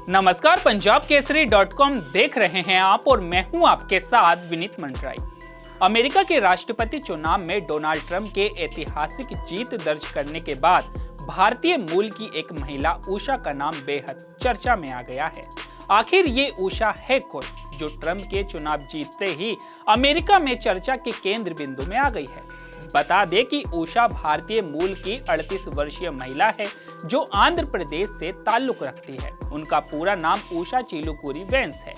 नमस्कार, पंजाब केसरी .com देख रहे हैं आप और मैं हूं आपके साथ विनीत मंडराई। अमेरिका के राष्ट्रपति चुनाव में डोनाल्ड ट्रंप के ऐतिहासिक जीत दर्ज करने के बाद भारतीय मूल की एक महिला उषा का नाम बेहद चर्चा में आ गया है। आखिर ये उषा है कौन जो ट्रंप के चुनाव जीतते ही अमेरिका में चर्चा के केंद्र बिंदु में आ गई है। बता दें कि उषा भारतीय मूल की 38 वर्षीय महिला है जो आंध्र प्रदेश से ताल्लुक रखती है। उनका पूरा नाम उषा चिलुकुरी वेंस है।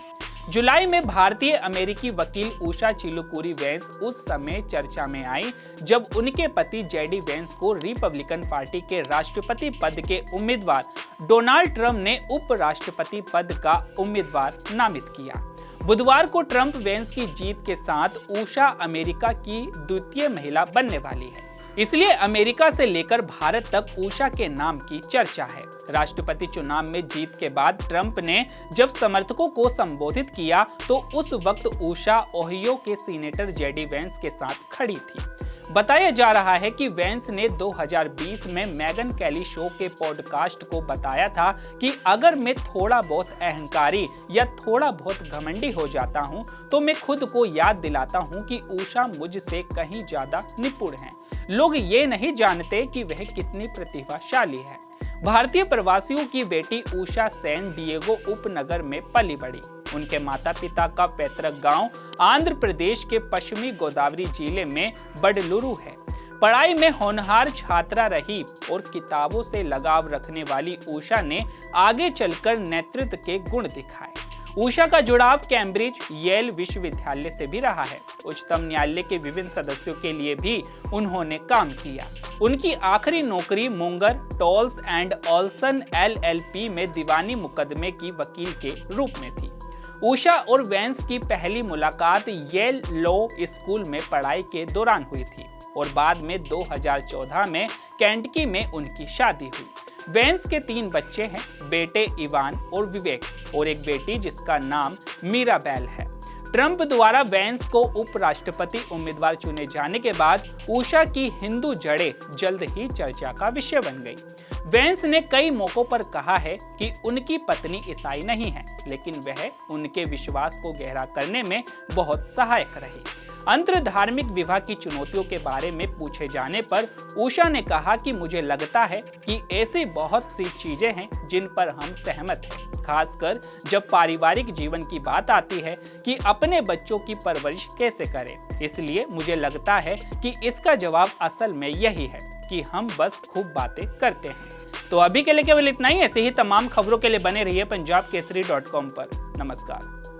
जुलाई में भारतीय अमेरिकी वकील उषा चिलुकुरी वेंस उस समय चर्चा में आई जब उनके पति जेडी वेंस को रिपब्लिकन पार्टी के राष्ट्रपति पद के उम्मीदवार डोनाल्ड ट्रंप ने उपराष्ट्रपति पद का उम्मीदवार नामित किया। बुधवार को ट्रंप वेंस की जीत के साथ उषा अमेरिका की द्वितीय महिला बनने वाली है। इसलिए अमेरिका से लेकर भारत तक उषा के नाम की चर्चा है। राष्ट्रपति चुनाव में जीत के बाद ट्रंप ने जब समर्थकों को संबोधित किया तो उस वक्त उषा ओहियो के सीनेटर जेडी वेंस के साथ खड़ी थी। बताया जा रहा है कि वेंस ने 2020 में मेगन कैली शो के पॉडकास्ट को बताया था कि अगर मैं थोड़ा बहुत अहंकारी या थोड़ा बहुत घमंडी हो जाता हूं तो मैं खुद को याद दिलाता हूं कि उषा मुझसे कहीं ज्यादा निपुण है। लोग ये नहीं जानते कि वह कितनी प्रतिभाशाली है। भारतीय प्रवासियों की बेटी उषा सैन डिएगो उपनगर में पली बढ़ी। उनके माता पिता का पैतृक गांव आंध्र प्रदेश के पश्चिमी गोदावरी जिले में बडलुरु है। पढ़ाई में होनहार छात्रा रही और किताबों से लगाव रखने वाली उषा ने आगे चलकर नेतृत्व के गुण दिखाए। उषा का जुड़ाव कैम्ब्रिज येल विश्वविद्यालय से भी रहा है। उच्चतम न्यायालय के विभिन्न सदस्यों के लिए भी उन्होंने काम किया। उनकी आखिरी नौकरी Munger, Tolles and Olson LLP में दीवानी मुकदमे की वकील के रूप में थी। उषा और वेंस की पहली मुलाकात येल लॉ स्कूल में पढ़ाई के दौरान हुई थी और बाद में 2014 में केंटकी में उनकी शादी हुई। वेंस के 3 बच्चे हैं, बेटे इवान और विवेक और एक बेटी जिसका नाम मीराबेल है। ट्रंप द्वारा वेंस को उपराष्ट्रपति उम्मीदवार चुने जाने के बाद उषा की हिंदू जड़ें जल्द ही चर्चा का विषय बन गई। वेंस ने कई मौकों पर कहा है कि उनकी पत्नी ईसाई नहीं है, लेकिन वह उनके विश्वास को गहरा करने में बहुत सहायक रही। अंतर धार्मिक विवाह की चुनौतियों के बारे में पूछे जाने पर उषा ने कहा कि मुझे लगता है कि ऐसी बहुत सी चीजें हैं जिन पर हम सहमत हैं, खासकर जब पारिवारिक जीवन की बात आती है कि अपने बच्चों की परवरिश कैसे करें। इसलिए मुझे लगता है कि इसका जवाब असल में यही है कि हम बस खूब बातें करते हैं। तो अभी के लिए केवल इतना ही। ऐसे ही तमाम खबरों के लिए बने रहिए पंजाब केसरी .com पर। नमस्कार।